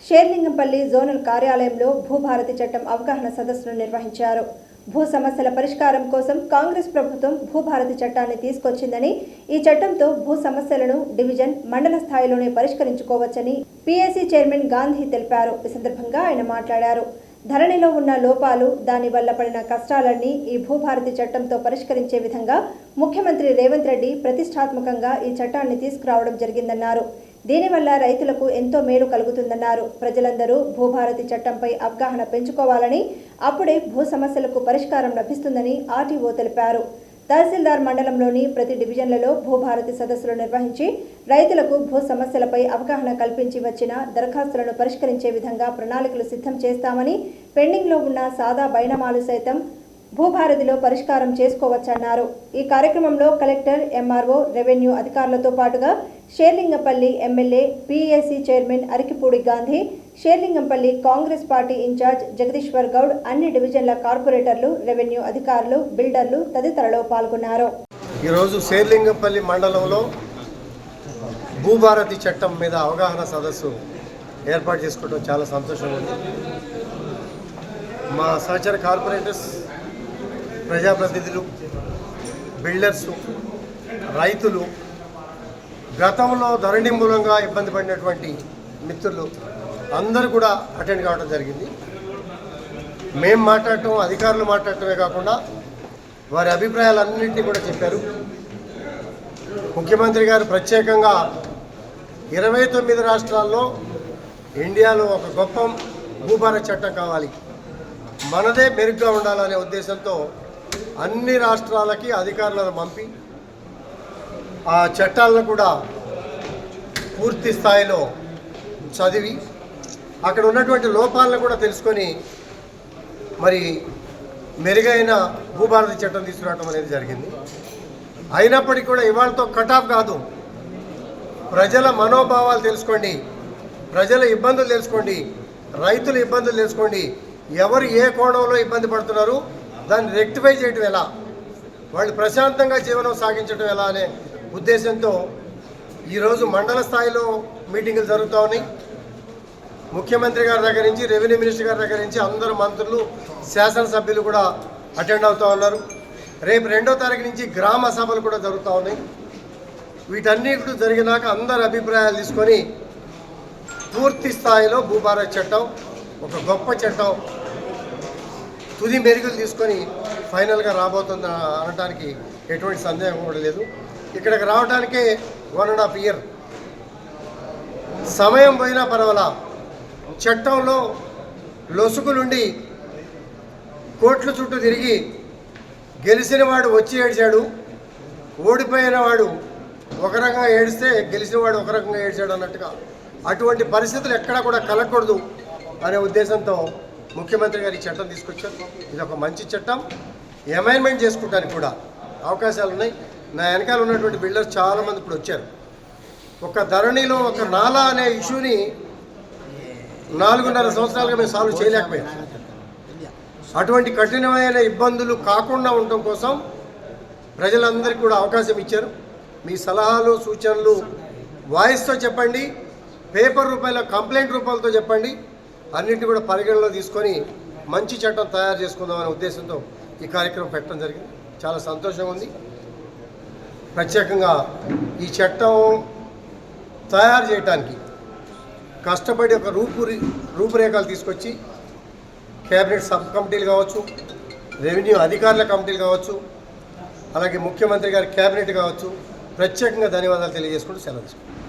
Serilingampally zonal కార్యాలయంలో భూభారతి చట్టం అవగాహన సదస్సును నిర్వహించారు. భూ సమస్యల పరిష్కారం కోసం కాంగ్రెస్ ప్రభుత్వం భూభారతి చట్టాన్ని తీసుకొచ్చిందని, ఈ చట్టంతో భూ సమస్యలను డివిజన్, మండల స్థాయిలోనే పరిష్కరించుకోవచ్చని పీఏసీ చైర్మన్ గాంధీ తెలిపారు. ఈ సందర్భంగా ఆయన మాట్లాడారు. ధరణిలో ఉన్న లోపాలు, దాని వల్ల పడిన కష్టాలన్నీ ఈ భూభారతి చట్టంతో పరిష్కరించే విధంగా ముఖ్యమంత్రి రేవంత్ రెడ్డి ప్రతిష్టాత్మకంగా ఈ చట్టాన్ని తీసుకురావడం జరిగిందన్నారు. దీనివల్ల రైతులకు ఎంతో మేలు కలుగుతుందన్నారు. ప్రజలందరూ భూభారతి చట్టంపై అవగాహన పెంచుకోవాలని, అప్పుడే భూ సమస్యలకు పరిష్కారం లభిస్తుందని ఆర్టీఓ తెలిపారు. తహసీల్దార్ మండలంలోని ప్రతి డివిజన్లలో భూభారతి సదస్సులు నిర్వహించి రైతులకు భూ సమస్యలపై అవగాహన కల్పించి వచ్చిన దరఖాస్తులను పరిష్కరించే విధంగా ప్రణాళికలు సిద్ధం చేస్తామని, పెండింగ్లో ఉన్న సాదా బైనామాలు సైతం భూభారతిలో పరిష్కారం చేసుకోవచ్చన్నారు. ఈ కార్యక్రమంలో కలెక్టర్, ఎంఆర్ఓ, రెవెన్యూ అధికారులతో పాటుగా Serilingampally MLA, PAC chairman Arikepudi Gandhi, Serilingampally Congress party incharge Jagadishwar Goud, అన్ని డివిజన్ల కార్పొరేటర్లు, రెవెన్యూ అధికారులు, బిల్డర్లు తదితరులు పాల్గొన్నారు. ఈరోజు షేర్లింగంపల్లి మండలంలో భూభారతి చట్టం మీద అవగాహన సదస్సు ఏర్పాటు చేసుకోవడం చాలా సంతోషంగా ఉంది. మా సహచర కార్పొరేటర్స్, ప్రజాప్రతినిధులు, బిల్డర్సు, రైతులు, గతంలో ధరణి మూలంగా ఇబ్బంది పడినటువంటి మిత్రులు అందరూ కూడా అటెండ్ కావడం జరిగింది. మేము మాట్లాడటం, అధికారులు మాట్లాడటమే కాకుండా వారి అభిప్రాయాలన్నింటినీ కూడా చెప్పారు. ముఖ్యమంత్రి గారు ప్రత్యేకంగా 29 రాష్ట్రాల్లో ఇండియాలో ఒక గొప్ప భూభారతి చట్టం కావాలి, మనదే మెరుగ్గా ఉండాలనే ఉద్దేశంతో అన్ని రాష్ట్రాలకి అధికారులను పంపి ఆ చట్టాలను కూడా పూర్తి స్థాయిలో చదివి అక్కడ ఉన్నటువంటి లోపాలను కూడా తెలుసుకొని మరి మెరుగైన భూభారతి చట్టం తీసుకురావడం అనేది జరిగింది. అయినప్పటికీ కూడా ఇవాళతో కటాఫ్ కాదు. ప్రజల మనోభావాలు తెలుసుకోండి, ప్రజల ఇబ్బందులు తెలుసుకోండి, రైతుల ఇబ్బందులు తెలుసుకోండి. ఎవరు ఏ కోణంలో ఇబ్బంది పడుతున్నారు, దాన్ని రెక్టిఫై చేయడం ఎలా, వాళ్ళు ప్రశాంతంగా జీవనం సాగించడం ఎలా అనే ఉద్దేశంతో ఈరోజు మండల స్థాయిలో మీటింగులు జరుగుతూ ఉన్నాయి. ముఖ్యమంత్రి గారి దగ్గర నుంచి, రెవెన్యూ మినిస్టర్ గారి దగ్గర నుంచి అందరు మంత్రులు, శాసనసభ్యులు కూడా అటెండ్ అవుతూ ఉన్నారు. రేపు 2వ తారీఖు నుంచి గ్రామ సభలు కూడా జరుగుతూ ఉన్నాయి. వీటన్నిటి జరిగినాక అందరి అభిప్రాయాలు తీసుకొని పూర్తి స్థాయిలో భూభారతి చట్టం ఒక గొప్ప చట్టం తుది మెరుగులు తీసుకొని ఫైనల్గా రాబోతుంది అనడానికి ఎటువంటి సందేహం కూడా లేదు. ఇక్కడికి రావడానికే 1.5 year సమయం పోయినా పర్వాలా. చట్టంలో లొసుగులుండి కోట్ల చుట్టూ తిరిగి గెలిచిన వాడు వచ్చి ఏడ్చాడు, ఓడిపోయిన వాడు ఒక రకంగా ఏడిస్తే గెలిచిన వాడు ఒక రకంగా ఏడ్చాడు అన్నట్టుగా అటువంటి పరిస్థితులు ఎక్కడా కూడా కలగకూడదు అనే ఉద్దేశంతో ముఖ్యమంత్రి గారు ఈ చట్టం తీసుకొచ్చారు. ఇది ఒక మంచి చట్టం. అమైన్మెంట్ చేసుకోవడానికి కూడా అవకాశాలు ఉన్నాయి. నా వెనకాల ఉన్నటువంటి బిల్డర్స్ చాలామంది ఇప్పుడు వచ్చారు. ఒక ధరణిలో ఒక నాలా అనే ఇష్యూని 4.5 సంవత్సరాలుగా మేము సాల్వ్ చేయలేకపోయాం. అటువంటి కఠినమైన ఇబ్బందులు కాకుండా ఉండటం కోసం ప్రజలందరికీ కూడా అవకాశం ఇచ్చారు. మీ సలహాలు, సూచనలు వాయిస్తో చెప్పండి, పేపర్ రూపాయల కంప్లైంట్ రూపాయలతో చెప్పండి. అన్నింటినీ కూడా పరిగణలో తీసుకొని మంచి చట్టం తయారు చేసుకుందామనే ఉద్దేశంతో ఈ కార్యక్రమం పెట్టడం జరిగింది. చాలా సంతోషంగా ఉంది. ప్రత్యేకంగా ఈ చట్టం తయారు చేయడానికి కష్టపడి ఒక రూపురేఖలు తీసుకొచ్చి కేబినెట్ సబ్ కమిటీలు కావచ్చు, రెవెన్యూ అధికారుల కమిటీలు కావచ్చు, అలాగే ముఖ్యమంత్రి గారి కేబినెట్ కావచ్చు, ప్రత్యేకంగా ధన్యవాదాలు తెలియజేసుకుంటూ సెలవు తీసుకుంటాం.